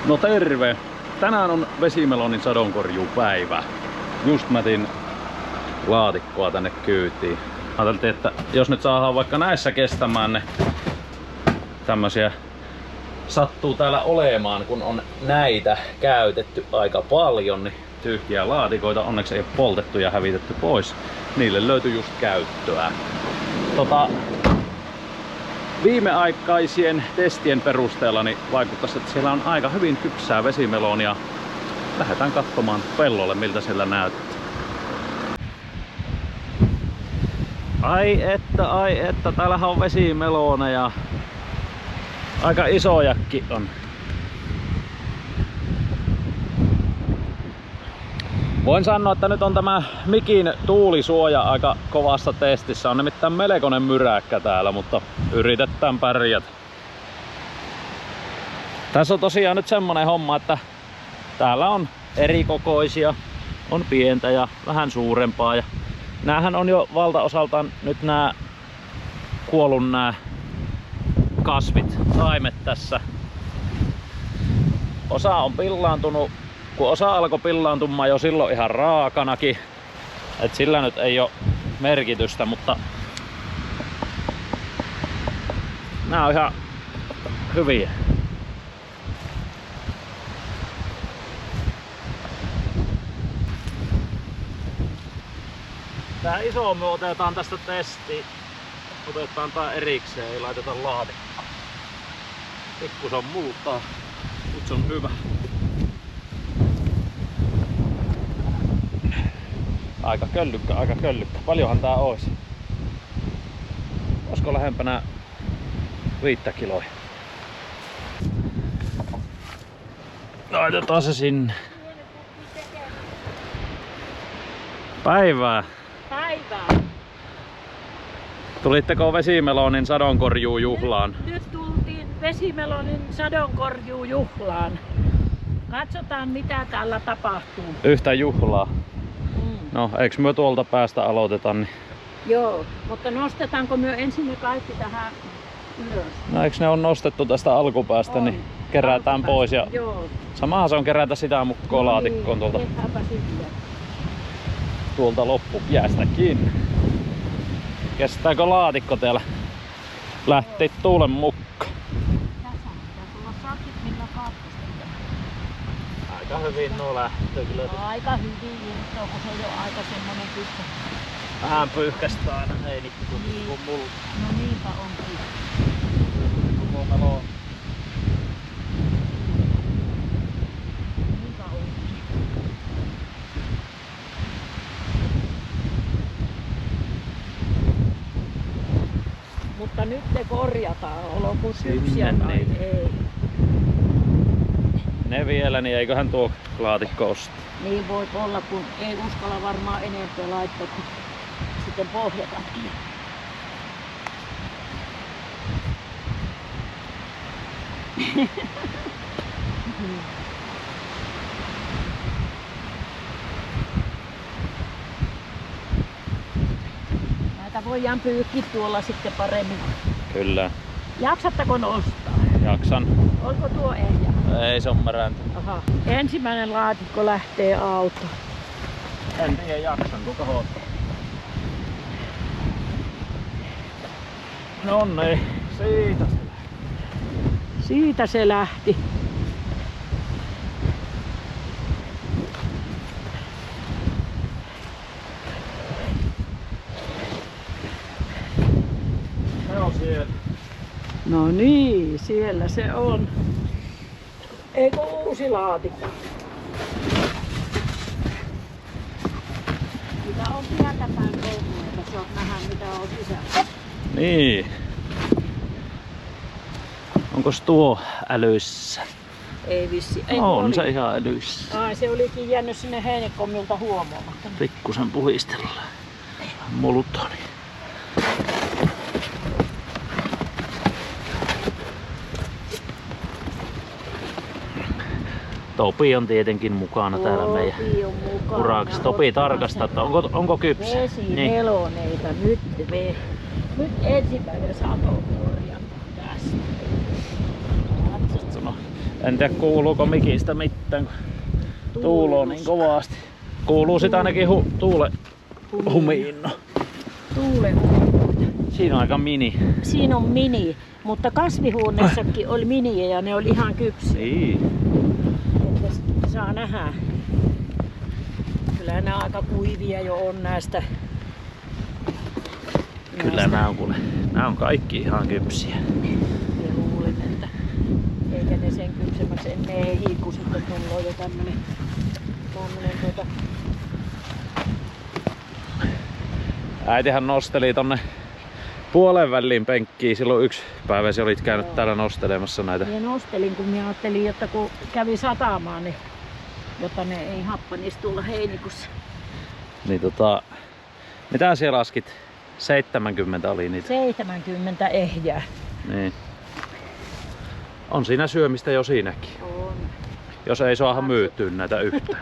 No terve! Tänään on vesimelonin sadonkorjuupäivä. Just mätin laatikkoa tänne kyytiin. Ajateltiin, että jos nyt saadaan vaikka näissä kestämään ne tämmösiä sattuu täällä olemaan, kun on näitä käytetty aika paljon, niin tyhjiä laatikoita onneksi ei ole poltettu ja hävitetty pois. Niille löytyi just käyttöä. Viimeaikaisien testien perusteella niin vaikuttaisi, että siellä on aika hyvin kypsää vesimelonia. Lähdetään katsomaan pellolle, miltä siellä näyttää. Ai että, täällähän on vesimeloneja. Aika isojakin on. Voin sanoa, että nyt on tämä mikin tuulisuoja aika kovassa testissä. On nimittäin melkoinen myräkkä täällä, mutta yritetään pärjätä. Tässä on tosiaan nyt semmonen homma, että täällä on eri kokoisia, on pientä ja vähän suurempaa. Ja näähän on jo valtaosaltaan nyt nää kuollut nää kasvit, taimet tässä. Osa on pillaantunut, kun osa alkoi pillaantumaan jo silloin ihan raakanakin. Et sillä nyt ei ole merkitystä, mutta nää on ihan hyviä. Tää iso me otetaan tästä testiin. Otetaan tää erikseen, ei laiteta laatikkoon. Pikkusen multaa, mut se on hyvä. Aika köllykkä. Paljonhan tää ois? Olisiko lähempänä 5 kiloa? Laitetaan se sinne. Päivää. Tulitteko vesimelonin sadonkorjuujuhlaan? Nyt tultiin vesimelonin sadonkorjuujuhlaan. Katsotaan mitä täällä tapahtuu. Yhtä juhlaa. No, eikö me tuolta päästä aloiteta? Niin... Joo, mutta nostetaanko me ensin ne kaikki tähän ylös? No, eikö ne on nostettu tästä alkupäästä, niin kerätään pois. Ja... Joo. Samahan se on kerätä sitä mukaan laatikkoon tuolta. Tuolta loppujäästäkin. Kestääkö laatikko täällä? Lähti tuulen mukaan. Aika hyvin nuo lähtee kyllä. Aika hyvin irtoa, kun se on jo aika semmonen kyssä. Vähän pyyhkästä aina heinikki kuin mulla. No niinpä onkin. Koko melon. Niinpä onkin. Mutta nyt te korjataan, olkoon kypsiä tai ei. Ne vielä, niin eiköhän tuo laatikko osta. Niin voi olla, kun ei uskalla varmaan enempää laittaa, kun sitten pohjatakin. Näitä voidaan pyyhkiä tuolla sitten paremmin. Kyllä. Jaksattako nostaa? Jaksan. Onko tuo ehjä? Ei, se on märäntä. Aha. Ensimmäinen laatikko lähtee auto. En tiedä jaksan, kuka hoitaa. No niin, Siitä se lähti. Se on siellä. No niin, siellä se on. Eikö uusi laatikko? Mitä on sieltä päin kouluita, se on nähdä mitä on sisällä. Niin. Onkos tuo älyssä? Ei vissi. Ei, on se ihan älyssä. Ai, se olikin jäänyt sinne heinäkommilta huomaamatta. Pikkusen puhistella. Molutoni. Topi on tietenkin mukana täällä meidän urakassa. Topi tarkastaa, että onko kypsä. Vesimeloneita niin. Nyt ensimmäinen sato korjattu tästä. En tiedä kuuluuko mikistä mitään, kun tuuloo niin kovasti. Kuuluu sitä ainakin tuule humiinno. Tuule. Siinä on aika mini. Siinä on mini, mutta kasvihuoneessakin oli miniä ja ne oli ihan kypsiä. Niin. Että saa nähdä. Kyllä nämä aika kuivia jo on näistä. Kyllä nämä on kaikki ihan kypsiä. Ja luulin, että eikä ne sen kypsemmäksi ennen ehii, kun sitten tulee jo tämmönen Äitihän nosteli tonne puolen väliin penkkiin. Silloin yksi päivä se olit käynyt täällä nostelemassa näitä. Ja nostelin, kun minä ajattelin, että kun kävi satamaan, niin jotta ne ei happanisi tuolla heinikussa. Niin mitä siellä laskit? 70 oli niitä. 70 ehjää. Niin. On siinä syömistä jo siinäkin. On. Jos ei saada myytyä näitä yhtään.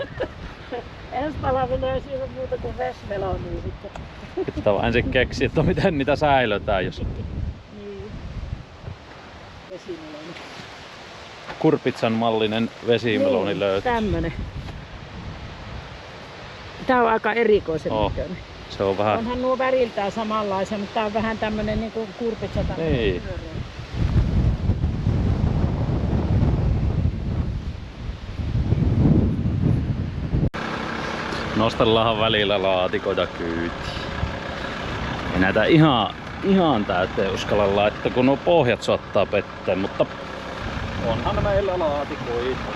Ensi palvelee siinä muuta kuin vesmelonia sitten. Pitää vaan ensin keksiä, että miten niitä säilötään. Jos Niin. Vesimeloni. Kurpitsan mallinen vesimeloni Niin, löytyy. tämmönen. Tää on aika erikoisen näköinen. Se on vähän... Onhan nuo väriltään samanlaisia, mutta tää on vähän tämmönen niinku kurpitsa. Niin. Nostellaanhan välillä laatikoita kyytiin. Ei näitä ihan täyteen uskalla laittaa, kun nuo pohjat saattaa pettää, mutta onhan meillä laatikoita.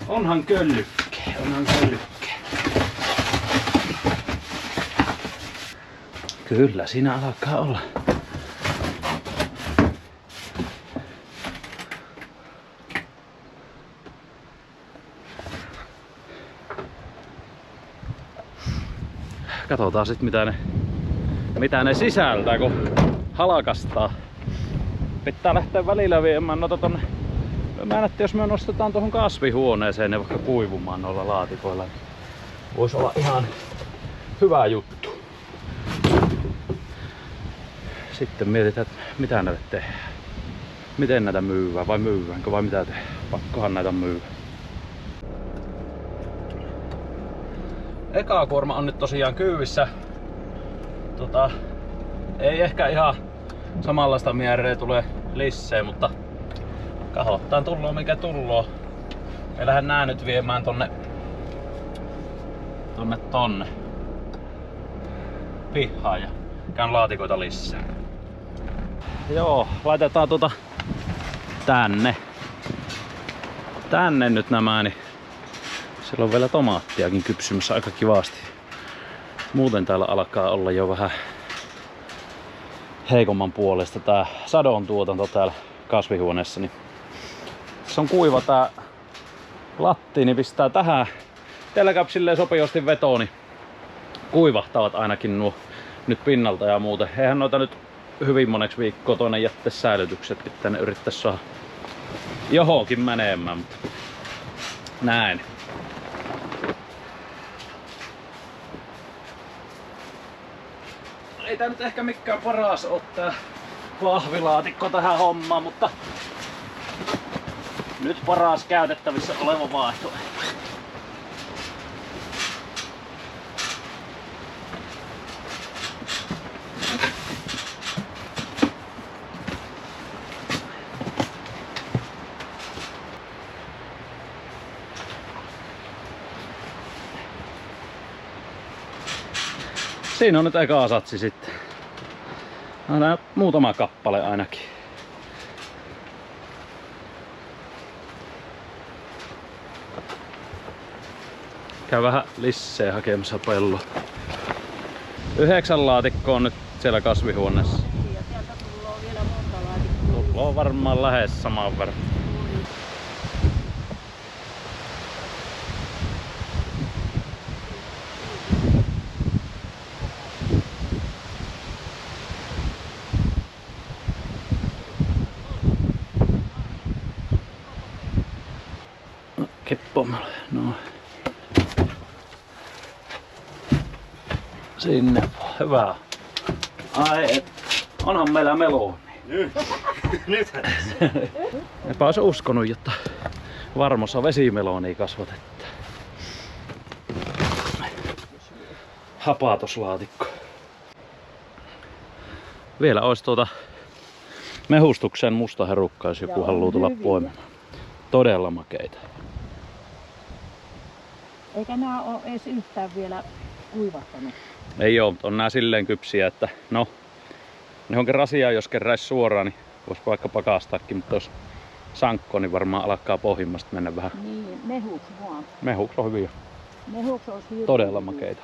Onhan köllykkää, Kyllä, siinä alkaa olla. Katsotaan sit mitä ne sisältää, kun halkastaa. Pitää lähteä välillä viemään noita tonne. Mä en, että jos me nostetaan tuohon kasvihuoneeseen ne vaikka kuivumaan noilla laatikoilla, niin voisi olla ihan hyvä juttu. Sitten mietitään, että mitä näille tehdään. Miten näitä myydään vai myydäänkö vai mitä tehdään. Pakkohan näitä myydä. Eka kuorma on nyt tosiaan kyyvissä. Ei ehkä ihan samanlaista määriä tule lisää, mutta kahottaan tulloo mikä tulloo. Me lähden nää nyt viemään tonne pihaan ja käyn laatikoita lisää. Joo, laitetaan tänne nyt nämä, niin siellä on vielä tomaattiakin kypsymässä aika kivasti. Muuten täällä alkaa olla jo vähän heikomman puolesta tää sadon tuotanto täällä kasvihuoneessa. Niin se on kuiva tää latti, niin pistää tähän. Teillä käy silleen sopivasti vetoon, niin kuivahtavat ainakin nuo nyt pinnalta ja muuten. Eihän noita nyt hyvin moneksi viikkoa tuonne jättesäilytykset pitää ne yrittää saada johonkin menemään, mutta näin. Ei tää nyt ehkä mikään paras ottaa pahvilaatikko tähän hommaan, mutta nyt paras käytettävissä oleva vaihtoehto. Siinä on nyt eka satsi sitten. No, muutama kappale ainakin. Käy vähän lisää hakemassa pelloa. 9 laatikkoa on nyt siellä kasvihuoneessa. Ja sieltä tulee vielä monta laatikkoa. Tulee varmaan lähes saman verran. Keppomalla, no. Sinne, hyvä. Ai et, onhan meillä meloni. Nythän. Epä olisi uskonut, jotta Varmossa vesimelonia kasvatetaan. Hapatoslaatikko. Vielä olisi mehustuksen mustaherukka, jos joku haluaa tulla poimimaan. Todella makeita. Eikä nää ole edes yhtään vielä kuivattanut. Ei oo, mutta on nää silleen kypsiä, että no, johonkin rasiaan jos keräisi suoraan, niin voisi vaikka pakastaakin, mutta jos sankko, niin varmaan alkaa pohjimmasta mennä vähän. Niin, mehuks vaan. Mehuks on hyviä. Mehuks olisi hyviä. Todella makeita.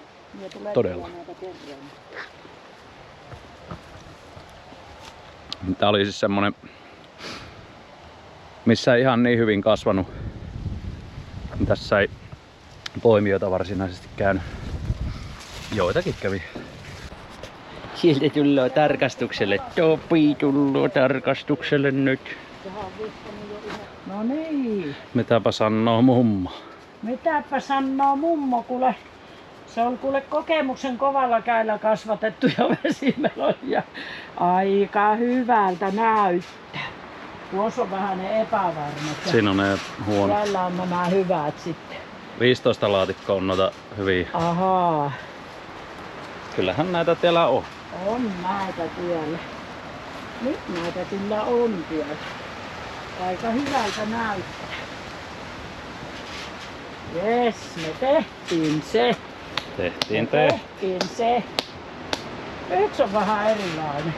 Todella. Tää oli siis semmonen, missä ei ihan niin hyvin kasvanut. Tässä ei poimijoita varsinaisesti käynyt. Joitakin kävi. Sieltä tullaan tarkastukselle. Topi tullaan tarkastukselle nyt. No niin. Mitäpä sanoo mummo? Mitäpä sanoo mummo, kuule. Se on kuule kokemuksen kovalla käillä kasvatettuja vesimelonia. Aika hyvältä näyttää. Tuossa on vähän ne epävarmat. Siinä on ne huono. Siellä on nämä hyvät sitten. 15 laatikkoa on noita hyviä. Ahaa. Kyllähän näitä teillä on. On näitä siellä. Nyt näitä kyllä on siellä. Aika hyvältä näyttää. Jes, me tehtiin se. Tehtiin Tehtiin se. Yksi on vähän erilainen.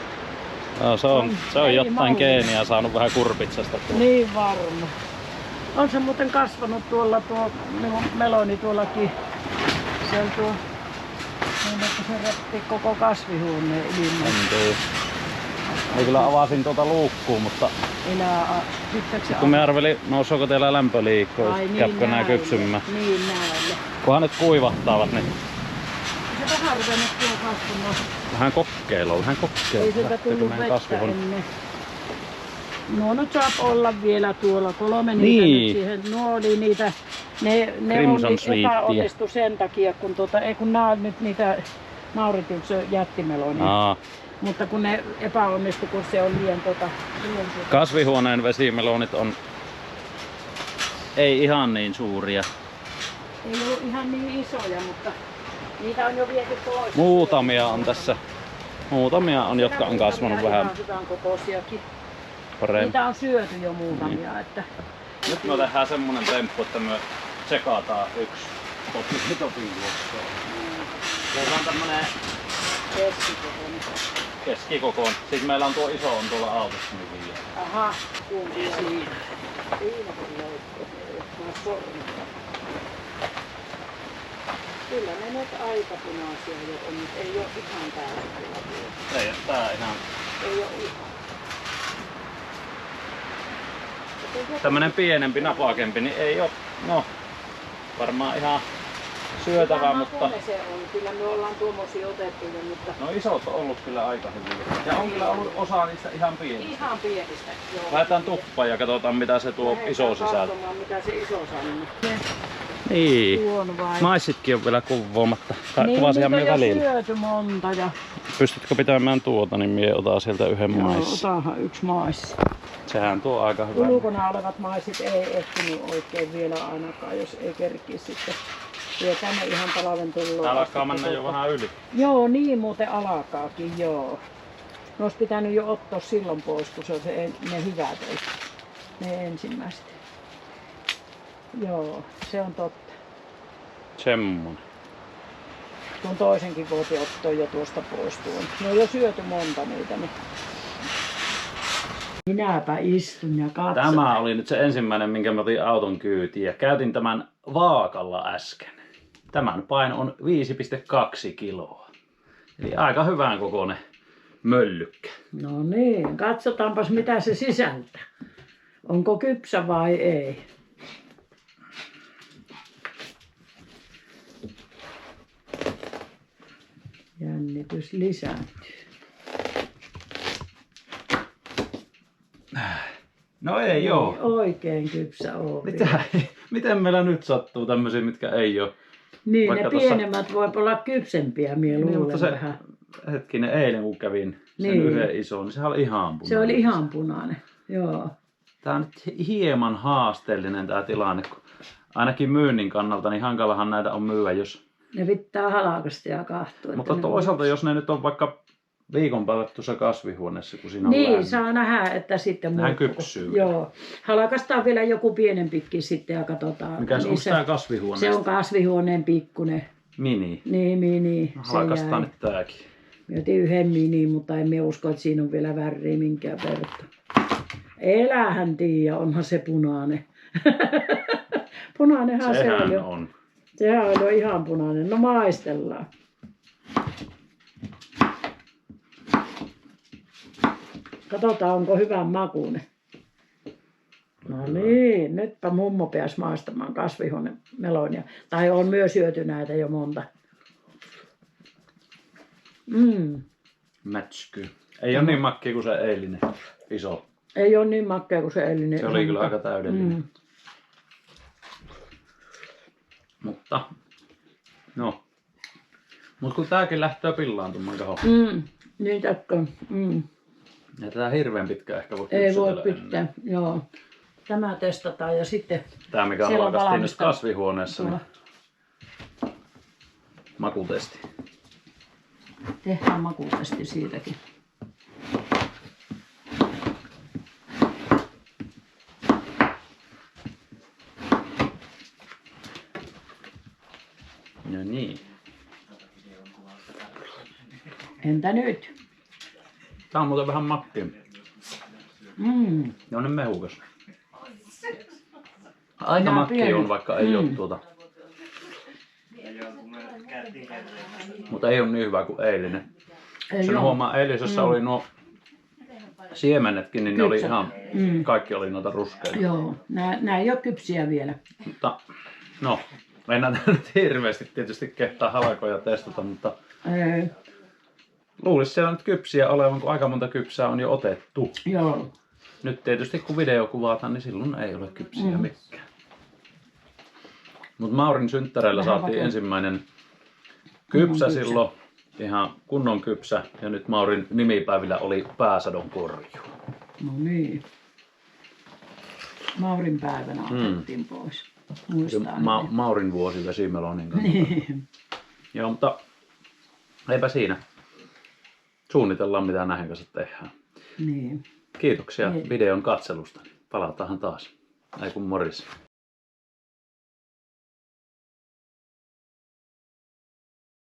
No, se on Ei jotain malli. geeniä saanut vähän kurpitsasta. Niin varma. On se muuten kasvanut tuolla tuo meloni tuollakin. Se on tuo, niin että se retti koko kasvihuoneen ilman. Ei kyllä avasin tuota luukkua, mutta Sitten se kun me arvelin, nousuuko teillä lämpöliikkoa, käykö nää kypsymään. Niin näille. Kunhan nyt kuivahtaavat, niin Se vähän ruvennut tuo kasvunut. vähän kokeilua. Ei siltä Lähteekö tullut meidän vettä kasvihuone? ennen. No nyt saa olla vielä tuolla 3 Niin. niitä nyt siihen. Nuo oli niitä, ne Crimson Sweetia. epäonnistu sen takia, kun kun nää on nyt niitä Nauritilsön jättimelonia. Aa, Mutta kun ne epäonnistu, kun se on liian kasvihuoneen vesimelonit on ei ihan niin suuria. ei ollut ihan niin isoja, mutta niitä on jo viety pois. Muutamia on tässä. Muutamia on, jotka on kasvanut vähän Ihan hyvän kokoisiakin. paremmin. Niitä on syöty jo muutamia. Että Nyt me tehdään semmonen temppu, että me tsekataan yksi topin luokkaa. Se on tämmönen keskikokoinen. keskikokoon. Sitten meillä on tuo iso on tuolla autossa nyt vielä. Aha, kumpi siinä. Siinä kun löytyy. Sormi. Kyllä ne nyt aika punaisia jo on, mutta ei ole ihan täällä. Ei oo tää ihan. Ei ole ihan. Tämmönen pienempi, napakempi, niin ei oo, no varmaan ihan syötävä, mutta Se on. Kyllä me ollaan tuommoisia otettu jo, mutta no isot on ollut kyllä aika hyviä. Ja on kyllä ollut osa niistä ihan pienistä. ihan pienistä. Joo. Lähdetään tuppaan ja katsotaan mitä se tuo iso sisältö. Katsomaan, mitä se iso sanoo. Niin. Tuon vai? Maissitkin on vielä kuvaamatta. Niin, Kuvasihan niitä me on jo välillä. syöty monta ja Pystytkö pitämään tuota, niin mie otan sieltä yhden mais. otahan yksi mais. Sehän tuo aika hyvä. Ulkona olevat maisit ei ehtinyt oikein vielä ainakaan, jos ei kerkii sitten. Vie tänne ihan talven tulloon. Täällä alkaa mennä jo vähän yli. Joo, niin muuten alkaakin, joo. Ne olisi pitänyt jo ottaa silloin pois, kun se on ne hyvät, ne ensimmäiset. Joo, se on totta. Semmonen. Tuon toisenkin voitiin ottaa jo tuosta pois tuon. Ne on jo syöty monta niitä. Niin. Minäpä istun ja katson. Tämä oli nyt se ensimmäinen, minkä mä otin auton kyytiin ja käytin tämän vaakalla äsken. Tämän paino on 5,2 kiloa. Eli aika hyvän kokoinen möllykkä. No niin, katsotaanpas mitä se sisältää. Onko kypsä vai ei? Jännitys lisääntyy. No ei oo. Oikein kypsä oo. Miten meillä nyt sattuu tämmöisiä, mitkä ei oo? Niin, Vaikka ne pienemmät voi olla kypsempiä, mie Niin, mutta luulen se vähän. hetkinen, eilen kun kävin sen Niin. yhden ison, niin sehän oli ihan punainen. Se oli ihan punainen, joo. Tää on nyt hieman haasteellinen tää tilanne, kun ainakin myynnin kannalta, niin hankalahan näitä on myyä, jos... Ne pitää halakasta ja kahtua. Mutta ne toisaalta, jos ne nyt on vaikka viikonpäivät tuossa kasvihuoneessa, kun siinä on niin, lämmin. saa nähdä, että sitten Nehän muuttuu. kypsyy. Joo. Halakastaan vielä joku pienempikin sitten ja katsotaan. Mikäs Niin onko tää kasvihuoneesta? Se on kasvihuoneen pikkunen. Mini. Niin. Halakastaan nyt tääkin. Me otin yhden mini, mutta emme usko, että siinä on vielä väriä minkään verta. Elähän tiiä, onhan se punainen. Punainenhan se Sehän on jo. on. Sehän on jo ihan punainen. No maistellaan. Katsotaan, onko hyvän makuinen. No niin, nytpä mummo pääsi maistamaan kasvihuonemelonia. Tai on myös syöty näitä jo monta. Mätsky. Ei ole niin makkia kuin se eilinen iso. Ei ole niin makkea kuin se eilinen. Se oli kyllä aika täydellinen. Mutta, no. Mut kun tääkin lähtee pillaantumaan kaho. Niin täkkö. Ja tätä hirveän pitkään ehkä voi Ei voi kypsytellä ennen. pitää, joo. Tämä testataan ja sitten Tää mikä siellä on halkastiin nyt valmista. kasvihuoneessa, niin Tuolla. makutesti. Tehdään makutesti siitäkin. No niin. Entä nyt? Tää on muuten vähän makkia. Ne on ne mehukas. Aika Nää makkia pienet. on, vaikka ei ole tuota. Mutta ei ole niin hyvä kuin eilinen. Ei Sen oo. huomaa, eilisessä oli nuo siemenetkin, niin ne oli Kypsät. ihan, kaikki oli noita ruskeita. Joo, nää ei ole kypsiä vielä. Mutta no, en näitä nyt hirveästi tietysti kehtaa halkoja testata, mutta Ei. luulisi siellä nyt kypsiä olevan, kun aika monta kypsää on jo otettu. Joo. Nyt tietysti kun video kuvataan, niin silloin ei ole kypsiä mikään. Mutta Maurin synttäreillä Vähän saatiin vakea. ensimmäinen kypsä kypsä. silloin, ihan kunnon kypsä. Ja nyt Maurin nimipäivillä oli pääsadon korjuu. No niin. Maurin päivänä otettiin pois. Muistaa. Maurin vuosi vesimelonin kanssa. Niin. Joo, mutta eipä siinä. Suunnitellaan mitä näihin kanssa tehdään. Niin. Kiitoksia Niin. videon katselusta. Palataan taas. Ei kun morjens.